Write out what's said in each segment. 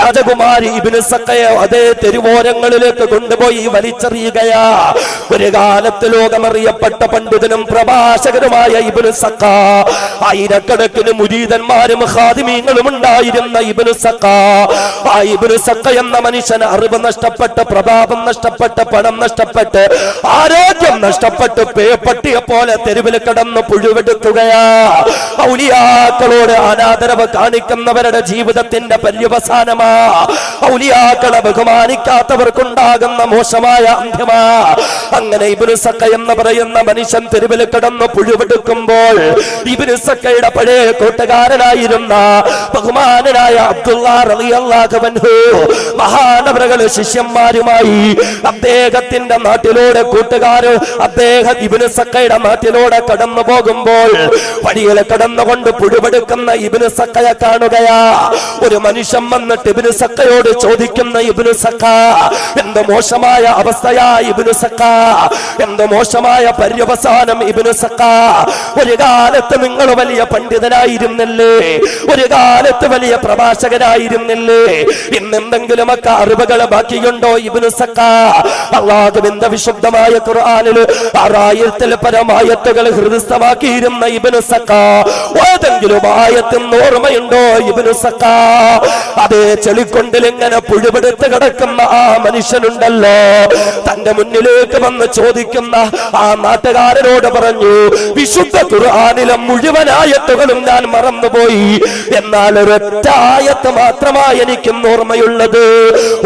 രാജകുമാരി ഇബ്നു സഖയെ അതേ തെരുവോരങ്ങളിലേക്ക് കൊണ്ടുപോയി വലിച്ചെറിയുകയാ. ഒരു കാലത്ത് ലോകമറിയപ്പെട്ട പണ്ഡിതനും പ്രഭാഷകനുമായ ഇബ്നു സഖ, ആയിരക്കണക്കിന് മുരീദന്മാരും ഖാദിമീങ്ങളും ഉണ്ടായിരുന്ന ഇബ്നു സഖ, ആ ഇബ്നു സഖ എന്ന മനുഷ്യൻ അറിവ് നഷ്ടപ്പെട്ട്, പ്രതാപം നഷ്ടപ്പെട്ട്, പണം നഷ്ടപ്പെട്ട്, ആരോഗ്യം നഷ്ടപ്പെട്ട് പേപ്പട്ടിയെ പോലെ തെരുവിൽ കിടന്ന് പുഴുവെടുക്കുകയാ. ഔലിയാക്കളോട് അനാദരവ് കാണിക്കുന്നവരുടെ ജീവിതത്തിന്റെ പര്യവസാനമാ. ഔലിയാക്കളെ ബഹുമാനിക്കാത്തവർക്കുണ്ടാകുന്ന മോശമായ അന്ത്യമാ. അങ്ങനെ ഇബ്നു സഖ എന്ന് പറയുന്ന മനുഷ്യൻ തെരുവിൽ കിടന്ന് പുഴുവെടുക്കുമ്പോൾ ഇബ്നു സഖയുടെ പഴയ കൂട്ടുകാരനായിരുന്ന ബഹുമാനനായ അബ്ദുല്ലാഹ് റളിയല്ലാഹു അൻഹു മഹാനവറുകൾ ശിഷ്യന്മാരുമായി അദ്ദേഹത്തിന്റെ നാട്ടിലൂടെ കൂട്ടുകാര് അദ്ദേഹം ഇബ്നു സഖയുടെ നാട്ടിലൂടെ കടന്നു പോകുമ്പോൾ വഴിയിൽ കടന്നുകൊണ്ട് പുഴുവെടുക്കുന്ന ഇബ്നു സഖയെ കാണുകയാ. ഒരു മനുഷ്യൻ വന്നിട്ട് ഇബ്നു സഖയോട് ചോദിക്കുന്ന, ഇബ്നു സഖ, എന്ത് മോശമായ അവസ്ഥയാ ഇബ്നു സഖ, എന്ത് മോശമായ പര്യവസാനം ഇബ്നു സഖ. ഒരു കാലത്ത് നിങ്ങൾ വലിയ പണ്ഡിതനായിരുന്നില്ലേ, ഒരു കാലത്ത് വലിയ പ്രഭാഷകനായിരുന്നില്ലേ, ഇന്നെന്തെങ്കിലുമൊക്കെ അറിവുകൾ ബാക്കിയുണ്ടോ ഇബ്നു സഖ? അല്ലാഹുവിന്റെ വിശുദ്ധമായ ഖുർആനിൽ 6000-ൽ പരം ആയത്തുകൾ ഹൃദയസ്ഥമാക്കിയിരുന്ന ഇബ്നു സഖ, ഏതെങ്കിലും ആയത്തും ഓർമ്മയുണ്ടോ ഇബ്നു സഖ? അതേ ചെളിക്കൊണ്ടിൽ ഇങ്ങനെ പുഴുവെടുത്ത് കിടക്കുന്ന ആ മനുഷ്യനുണ്ടല്ലോ, തന്റെ മുന്നിലേക്ക് വന്ന് ചോദിക്കുന്ന ആ നാട്ടുകാരനോട് പറഞ്ഞു, വിശുദ്ധ ഖുർആനിലെ മുഴുവൻ ആയത്തുകളും ഞാൻ മറന്നുപോയി, എന്നാൽ ഒരൊറ്റ ആയത്ത് മാത്രമായി എനിക്കും ഓർമ്മയുള്ളത്,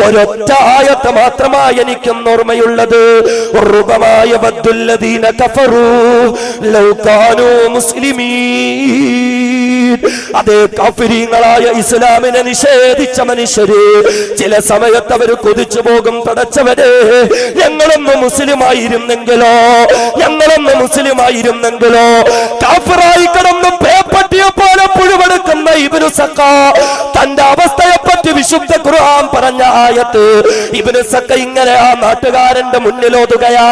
ഒരൊറ്റ ആയത്ത് മാത്രമായി എനിക്കും ഓർമ്മയുള്ളത്. റുബമായ വദ്ദുല്ലദീന കഫറൂ ലൗ കാനൂ മുസ്ലിമീൻ. അതേ കാഫിരീങ്ങളായ ഇസ്ലാമിനെ നിഷേധിച്ച മനുഷ്യര് ചില സമയത്ത് അവർ കൊതിച്ചു പോകും, പടച്ചവരെ ഞങ്ങളൊന്ന് മുസ്ലിമായിരുന്നെങ്കിലോ, ഞങ്ങളൊന്ന് മുസ്ലിമായിരുന്നെങ്കിലോ. കാഫിറായി കിടന്ന് പേപ്പട്ടിയെ പോലെ പുഴുവെടുക്കുന്ന ഇബ്നു സഖ തന്റെ അവസ്ഥയെ പറ്റി വിശുദ്ധ ഖുർആൻ പറഞ്ഞ ആയത്ത് ഇബ്നു സഖ ഇങ്ങനെ ആ നാട്ടുകാരന്റെ മുന്നിലോതുകയാ.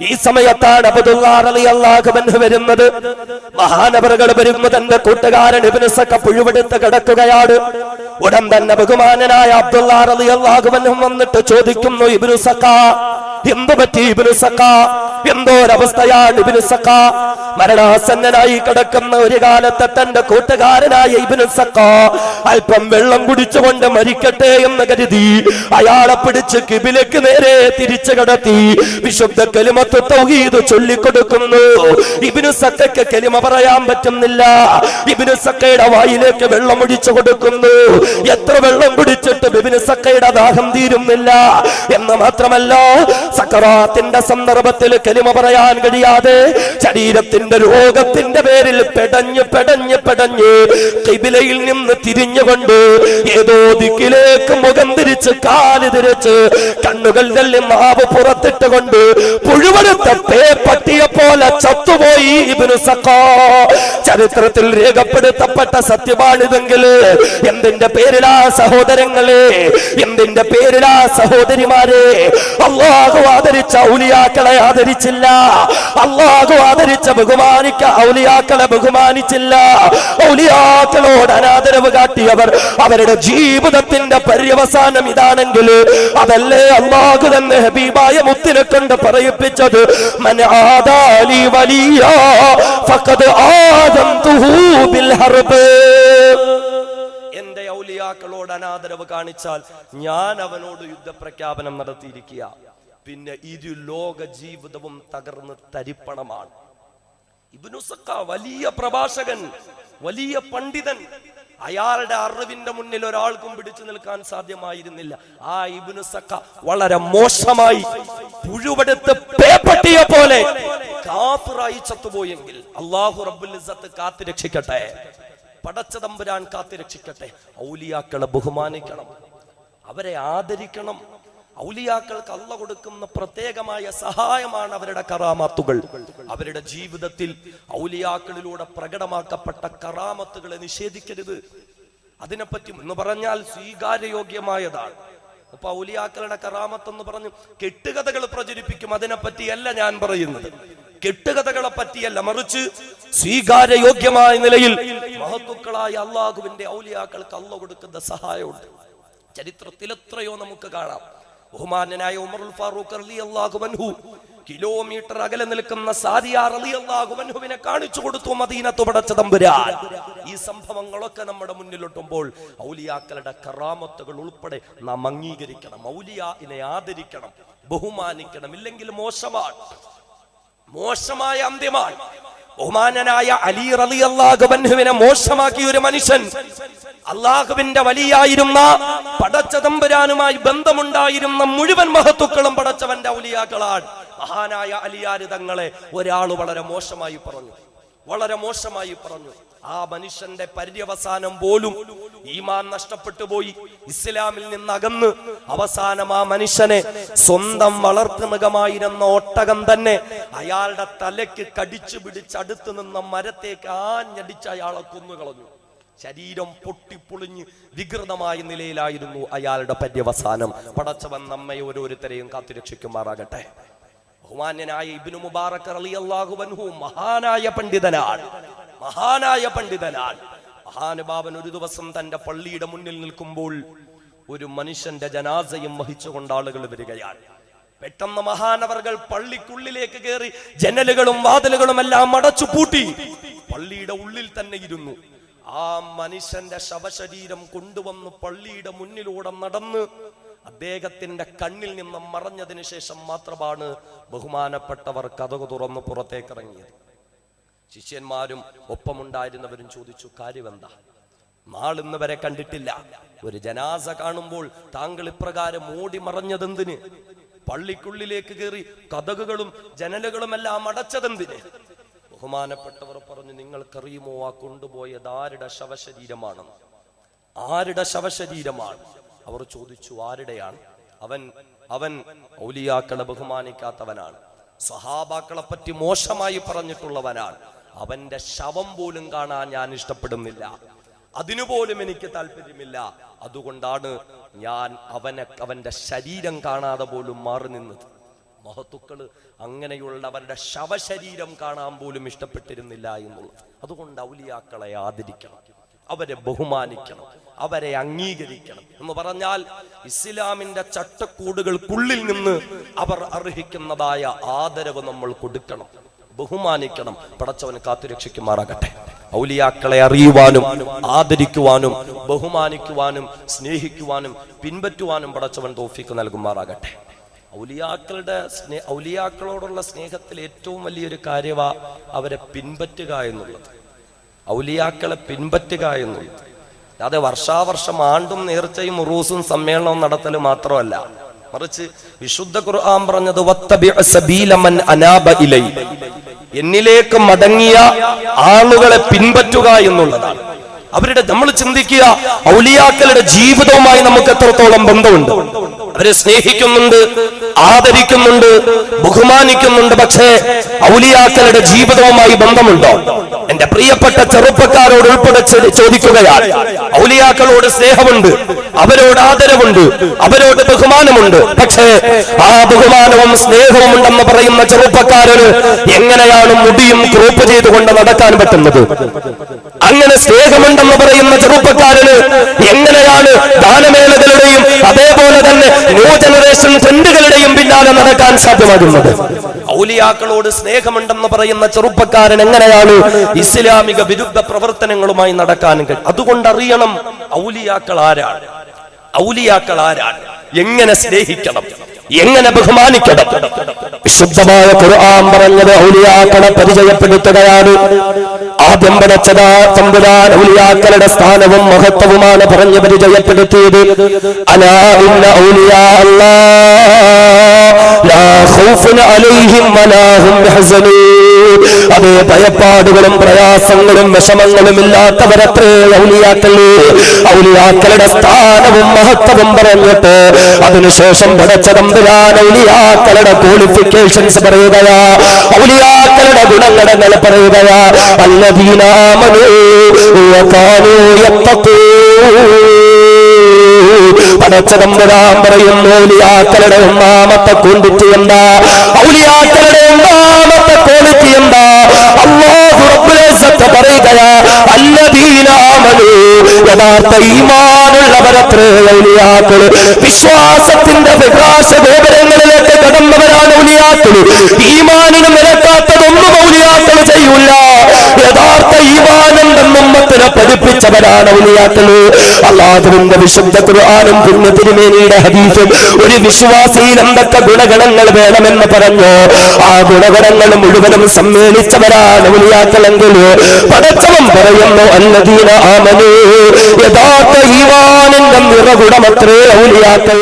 ഈ സമയത്താണ് അബ്ദുല്ലാഹ് റളിയല്ലാഹു അൻഹു വരുന്നത്. മഹാനവറുകൾ വരുന്നു, തന്റെ കൂട്ടുകാരൻ ഇബ്നു സഖ പുഴുവെടുത്ത് കിടക്കുകയാണ്. ഉടൻ തന്നെ ബഹുമാനനായ അബ്ദുല്ലാഹ് റളിയല്ലാഹു അൻഹു വന്നിട്ട് ചോദിക്കുന്നു, ഇബ്നു സഖ, എന്തു പറ്റി ഇബ്നു സഖ, എന്തോരവസ്ഥയാണ് ഇബ്നു സഖ? മരണാസന്നനായി കിടക്കുന്ന ഒരു കാലത്തെ തന്റെ കൂട്ടുകാരനായ ഇബ്നു സഖ അല്പം വെള്ളം കുടിച്ചുകൊണ്ട് മരിക്കട്ടെ എന്ന് കരുതി അയാളെ പിടിച്ച് കിബിലക്ക് നേരെ തിരിച്ചു കടത്തി വിശുദ്ധ കലിമത്ത് തൗഹീദ് ചൊല്ലിക്കൊടുക്കുന്നു. ഇബ്നു സഖയ്ക്ക് കലിമ പറയാൻ പറ്റുന്നില്ല. ഇബ്നു സഖയുടെ വായിലേക്ക് വെള്ളം ഒഴിച്ചു കൊടുക്കുന്നു. എത്ര വെള്ളം കുടിച്ചിട്ട് ഇബ്നു സഖയുടെ ദാഹം തീരുന്നില്ല. എന്ന് മാത്രമല്ല, സക്കറാത്തിന്റെ സന്ദർഭത്തിൽ കലിമ പറയാൻ കഴിയാതെ ശരീരത്തിന്റെ രോഗത്തിന്റെ പേരിൽ പെടഞ്ഞ് പെടഞ്ഞ് പെടഞ്ഞ് ഖിബിലയിൽ നിന്ന് തിരിഞ്ഞുകൊണ്ട് ഏതോ ദിക്കിലേക്ക് മുഖം തിരിച്ച്, കാല് തിരിച്ച്, കണ്ണുകൾ തള്ളി നാവ് പുറത്തിട്ടുകൊണ്ട് പുഴുവെടുത്ത പേപ്പട്ടിയെ പോലെ ചത്തുപോയി ഇബ്നു സഖ. ചരിത്രത്തിൽ രേഖപ്പെടുത്തപ്പെട്ട സത്യമാണിതെങ്കിൽ എന്തിന്റെ പേരിലാ സഹോദരങ്ങളെ, എന്തിന്റെ പേരിലാ സഹോദരിമാരെ? അല്ലാഹു ആദരിച്ച ഔലിയാക്കളെ ആദരിച്ചില്ല, അല്ലാഹു ആദരിച്ച ബഹുമാനിക്ക ഔലിയാക്കളെ ബഹുമാനിച്ചില്ല. ഔലിയാക്കളോട് അനാദരവ് കാട്ടിയവർ അവരുടെ ജീവിതത്തിന്റെ പര്യവസാനം ഇതാണെങ്കിൽ അതല്ലേ അല്ലാഹു തന്നെ ഹബീബായ മുത്തിനെ കൊണ്ട് പറയിപ്പിച്ചത്, മൻ ആദാലി വലിയ ഫഖദ് ആദംതുഹു ബിൽ ഹർബ്. എന്റെ ഔലിയാക്കളോട് അനാദരവ് കാണിച്ചാൽ ഞാൻ അവനോട് യുദ്ധപ്രഖ്യാപനം നടത്തിയിരിക്കുക. പിന്നെ ഇരു ലോക ജീവിതവും തകർന്ന് തരിപ്പണമാണ്. ഇബ്നു സഖ വലിയ പ്രഭാഷകൻ, വലിയ പണ്ഡിതൻ. അയാളുടെ അറിവിന്റെ മുന്നിൽ ഒരാൾക്കും പിടിച്ചു നിൽക്കാൻ സാധ്യമായിരുന്നില്ല. ആ ഇബ്നു സഖ വളരെ മോശമായി പുഴുവെടുത്ത് പേപ്പട്ടിയെ പോലെ കാഫിറായി ചത്തുപോയെങ്കിൽ അല്ലാഹു റബ്ബുൽ ഇസ്സത്ത് കാത്തു രക്ഷിക്കട്ടെ, പടച്ച തമ്പുരാൻ കാത്തു രക്ഷിക്കട്ടെ. ഔലിയാക്കളെ ബഹുമാനിക്കണം, അവരെ ആദരിക്കണം. ഔലിയാക്കൾക്ക് അല്ലാഹു കൊടുക്കുന്ന പ്രത്യേകമായ സഹായമാണ് അവരുടെ കറാമത്തുകൾ. അവരുടെ ജീവിതത്തിൽ ഔലിയാക്കളിലൂടെ പ്രകടമാക്കപ്പെട്ട കറാമത്തുകളെ നിഷേധിക്കരുത്. അതിനെപ്പറ്റി എന്ന് പറഞ്ഞാൽ സ്വീകാര്യയോഗ്യമായതാണ്. അപ്പൊ ഔലിയാക്കളുടെ കറാമത്ത് എന്ന് പറഞ്ഞു കെട്ടുകഥകൾ പ്രചരിപ്പിക്കും, അതിനെപ്പറ്റിയല്ല ഞാൻ പറയുന്നത്. കെട്ടുകഥകളെ പറ്റിയല്ല, മറിച്ച് സ്വീകാര്യയോഗ്യമായ നിലയിൽ മഹത്തുക്കളായ അള്ളാഹുവിന്റെ ഔലിയാക്കൾക്ക് അല്ലാഹു കൊടുക്കുന്ന സഹായമുണ്ട്. ചരിത്രത്തിൽ എത്രയോ നമുക്ക് കാണാം. ബഹുമാന്യനായ ഉമറുൽ ഫാറൂഖ് റളിയല്ലാഹു അൻഹു കിലോമീറ്റർ അകലെ നിൽക്കുന്ന സാദിയ റളിയല്ലാഹു അൻഹുവിനെ കാണിച്ചു കൊടുത്തു മദീനത്ത് പടച്ച തമ്പുരാൻ. ഈ സംഭവങ്ങളൊക്കെ നമ്മുടെ മുന്നിലൊട്ടുമ്പോൾ ഔലിയാക്കളുടെ കറാമത്തുകൾ ഉൾപ്പെടെ നാം അംഗീകരിക്കണം, ഔലിയാഇനെ ആദരിക്കണം, ബഹുമാനിക്കണം. ഇല്ലെങ്കിൽ മോശമായ അന്ത്യമാണ്. ബഹുമാനനായ അലി റളിയല്ലാഹു അൻഹുവിനെ മോശമാക്കിയ ഒരു മനുഷ്യൻ, അള്ളാഹുവിന്റെ വലിയായിരുന്ന പടച്ച തമ്പുരാനുമായി ബന്ധമുണ്ടായിരുന്ന മുഴുവൻ മഹത്തുക്കളും പടച്ചവന്റെ ഔലിയാക്കളാണ്. മഹാനായ അലിയാര് തങ്ങളെ ഒരാൾ വളരെ മോശമായി പറഞ്ഞു. ആ മനുഷ്യന്റെ പര്യവസാനം പോലും ഈമാൻ നഷ്ടപ്പെട്ടു പോയി, ഇസ്ലാമിൽ നിന്ന് അകന്ന് അവസാനം ആ മനുഷ്യനെ സ്വന്തം വളർത്തുമൃഗമായിരുന്ന ഒട്ടകം തന്നെ അയാളുടെ തലയ്ക്ക് കടിച്ചു പിടിച്ച് അടുത്ത് നിന്ന മരത്തേക്ക് ആഞ്ഞടിച്ച് അയാളെ കൊന്നുകളഞ്ഞു. ശരീരം പൊട്ടിപ്പൊളിഞ്ഞ് വികൃതമായ നിലയിലായിരുന്നു അയാളുടെ പര്യവസാനം. പടച്ചവൻ നമ്മെ ഓരോരുത്തരെയും കാത്തുരക്ഷിക്കുമാറാകട്ടെ. ബഹുമാന്യനായ ഇബ്നു മുബാറക് റളിയല്ലാഹു അൻഹു മഹാനായ പണ്ഡിതനാണ്. മഹാനുഭാവൻ ഒരു ദിവസം തന്റെ പള്ളിയുടെ മുന്നിൽ നിൽക്കുമ്പോൾ ഒരു മനുഷ്യന്റെ ജനാസയും വഹിച്ചുകൊണ്ട് ആളുകൾ വരികയാണ്. പെട്ടെന്ന് മഹാനവർകൾ പള്ളിക്കുള്ളിലേക്ക് കയറി ജനലുകളും വാതിലുകളും എല്ലാം അടച്ചു പൂട്ടി പള്ളിയുടെ ഉള്ളിൽ തന്നെ ഇരുന്നു. ആ മനുഷ്യന്റെ ശവശരീരം കൊണ്ടുവന്ന് പള്ളിയുടെ മുന്നിലൂടെ നടന്ന് അദ്ദേഹത്തിന്റെ കണ്ണിൽ നിന്ന് മറഞ്ഞതിന് ശേഷം മാത്രമാണ് ബഹുമാനപ്പെട്ടവർ കതക് തുറന്ന് പുറത്തേക്കിറങ്ങിയത്. ശിഷ്യന്മാരും ഒപ്പമുണ്ടായിരുന്നവരും ചോദിച്ചു, കാര്യമെന്താ? നാളിന്ന് വരെ കണ്ടിട്ടില്ല. ഒരു ജനാസ കാണുമ്പോൾ താങ്കൾ ഇപ്രകാരം ഓടി മറഞ്ഞതെന്തിന്? പള്ളിക്കുള്ളിലേക്ക് കയറി കതകുകളും ജനലുകളും എല്ലാം അടച്ചതെന്തിന്? ബഹുമാനപ്പെട്ടവർ പറഞ്ഞു, നിങ്ങൾക്കറിയുമോ ആ കൊണ്ടുപോയത് ആരുടെ ശവശരീരമാണെന്ന്? ആരുടെ ശവശരീരമാണ്? അവർ ചോദിച്ചു, ആരുടെയാണ്? അവൻ ഔലിയാക്കളെ ബഹുമാനിക്കാത്തവനാണ്, സ്വഹാബാക്കളെ പറ്റി മോശമായി പറഞ്ഞിട്ടുള്ളവനാണ്. അവന്റെ ശവം പോലും കാണാൻ ഞാൻ ഇഷ്ടപ്പെടുന്നില്ല, അതിനുപോലും എനിക്ക് താല്പര്യമില്ല. അതുകൊണ്ടാണ് ഞാൻ അവന്റെ ശരീരം കാണാതെ പോലും മാറി നിന്നത്. മഹത്തുക്കള് അങ്ങനെയുള്ളവരുടെ ശവശരീരം കാണാൻ പോലും ഇഷ്ടപ്പെട്ടിരുന്നില്ല എന്നുള്ളത്. അതുകൊണ്ട് ഔലിയാക്കളെ ആദരിക്കണം, അവരെ ബഹുമാനിക്കണം, അവരെ അംഗീകരിക്കണം. എന്ന് പറഞ്ഞാൽ ഇസ്ലാമിന്റെ ചട്ടക്കൂടുകൾക്കുള്ളിൽ നിന്ന് അവർ അർഹിക്കുന്നതായ ആദരവ് നമ്മൾ കൊടുക്കണം, ബഹുമാനിക്കണം. പടച്ചവൻ കാത്തുരക്ഷിക്കുമാറാകട്ടെ. ഔലിയാക്കളെ അറിയുവാനും ആദരിക്കുവാനും ബഹുമാനിക്കുവാനും സ്നേഹിക്കുവാനും പിൻപറ്റുവാനും പടച്ചവൻ തൗഫീഖ് നൽകുമാറാകട്ടെ. ഔലിയാക്കളോടുള്ള സ്നേഹത്തിൽ ഏറ്റവും വലിയൊരു കാര്യമാ അവരെ പിൻപറ്റുക എന്നുള്ളത്, ഔലിയാക്കളെ പിൻപറ്റുക എന്നുള്ളത്. അതെ വർഷാവർഷം ആണ്ടും നേർച്ചയും ഉറൂസും സമ്മേളനവും നടത്തൽ മാത്രമല്ല, മറിച്ച് വിശുദ്ധ ഖുർആൻ പറഞ്ഞത് വത്തബിഅ സബീല മൻ അനാബ ഇലൈ, എന്നിലേക്ക് മടങ്ങിയ ആളുകളെ പിൻപറ്റുക എന്നുള്ളതാണ്. നമ്മൾ ചിന്തിക്കുക, ഔലിയാക്കളുടെ ജീവിതവുമായി നമുക്ക് എത്രത്തോളം ബന്ധമുണ്ട്. അവരെ സ്നേഹിക്കുന്നുണ്ട്, ആദരിക്കുന്നുണ്ട്, ബഹുമാനിക്കുന്നുണ്ട്. പക്ഷേ ഔലിയാക്കളുടെ ജീവിതവുമായി ബന്ധമുണ്ടോ? എന്റെ പ്രിയപ്പെട്ട ചെറുപ്പക്കാരോട് ഉൾപ്പെടെ ചോദിക്കുകയാണ്. ഔലിയാക്കളോട് സ്നേഹമുണ്ട്, അവരോട് ആദരവുണ്ട്, അവരോട് ബഹുമാനമുണ്ട്. പക്ഷേ ആ ബഹുമാനവും സ്നേഹവും ഉണ്ടെന്ന് പറയുന്ന ചെറുപ്പക്കാരന് എങ്ങനെയാണ് മുടിയും ക്രോപ്പ് ചെയ്തുകൊണ്ട് നടക്കാൻ പറ്റുന്നത്? അങ്ങനെ സ്നേഹമുണ്ടെന്ന് പറയുന്ന ചെറുപ്പക്കാരന് എങ്ങനെയാണ് ഗാനമേളകളുടെയും അതേപോലെ തന്നെ ന്യൂ ജനറേഷൻ ട്രെൻഡുകളുടെയും പിന്നാലെ നടക്കാൻ സാധ്യമാകുന്നത്? ഔലിയാക്കളോട് സ്നേഹമുണ്ടെന്ന് പറയുന്ന ചെറുപ്പക്കാരൻ എങ്ങനെയാണ് ഇസ്ലാമിക വിരുദ്ധ പ്രവർത്തനങ്ങളുമായി നടക്കാൻ കഴിയും? അതുകൊണ്ട് അറിയണം ഔലിയാക്കൾ ആരാണ്, ഔലിയാക്കൾ ആരാണ്, എങ്ങനെ സ്നേഹിക്കണം, എങ്ങനെ ബഹുമാനിക്കണം. വിശുദ്ധമായ ഖുർആൻ പറഞ്ഞത് ഔലിയാക്കളെ പരിചയപ്പെടുത്തുകയാണ്. ആദ്യം പടച്ചതാ തമ്പുരാൻ ഔലിയാക്കളുടെ സ്ഥാനവും മഹത്വവുമാണ് പറഞ്ഞ് പരിചയപ്പെടുത്തിയത്. അലാ ഇന്ന ഔലിയാ അല്ലാഹ് ലാ ഖൗഫുൻ അലൈഹിം വലാ ഹും യഹ്സനൂൻ. അതേ ഭയപ്പാടുകളും പ്രയാസങ്ങളും വിഷമങ്ങളും ഇല്ലാത്തവരത്രേ ഔലിയാക്കൾ. ഔലിയാക്കളുടെ സ്ഥാനവും മഹത്വവും പറഞ്ഞിട്ട് അതിനുശേഷം പടച്ച തമ്പുരാൻ ഔലിയാക്കളുടെ ക്വാളിഫിക്കേഷൻസ് പറയുകയാ, ഔലിയാക്കളുടെ ഗുണങ്ങൾ പറയുകയാ. الذين آمنوا وكانوا يتقون. പടച്ചതമ്പുരാൻ പറയുന്നു, ഔലിയാക്കളുടെ ഒന്നാമത്തെ ക്വാളിറ്റി എന്താ? ഔലിയാക്കളുടെ ഒന്നാമത്തെ ക്വാളിറ്റി എന്താ? അല്ലാഹു റബ്ബുൽ ഇസ്സത്ത് പറയുകയാ, الذين آمنوا. യഥാർത്ഥ ഈമാനുള്ള അവരത്രേ ഔലിയാക്കള്. വിശ്വാസത്തിന്റെ പ്രകാശ ഗോപുരങ്ങളിലേക്ക് കടന്നവരാണ് ഔലിയാക്കള്. ഈമാനിന് നിരക്കാത്തതൊന്നും ഔലിയാക്കള് ചെയ്യൂല. യഥാർത്ഥ ഈമാനെന്തെന്ന് ഉമ്മത്തിനെ പഠിപ്പിച്ചവരാണ് ഔലിയാക്കള്. അല്ലാഹുവിന്റെ വിശുദ്ധ ഖുർആനും പുണ്യ തിരുമേനിയുടെ ഹദീസും ഒരു വിശ്വാസിയിൽ എന്തൊക്കെ ഗുണഗണങ്ങൾ വേണമെന്ന് പറഞ്ഞു, ആ ഗുണഗണങ്ങൾ മുഴുവനും സമ്മേളിച്ചവരാണ് ഔലിയാക്കളെങ്കിൽ പടച്ചവൻ പറയുന്നു അല്ലദീന ആമനൂ, യഥാർത്ഥ ഈമാനിന്റെ നിറകുടമത്രേ ഔലിയാക്കൾ.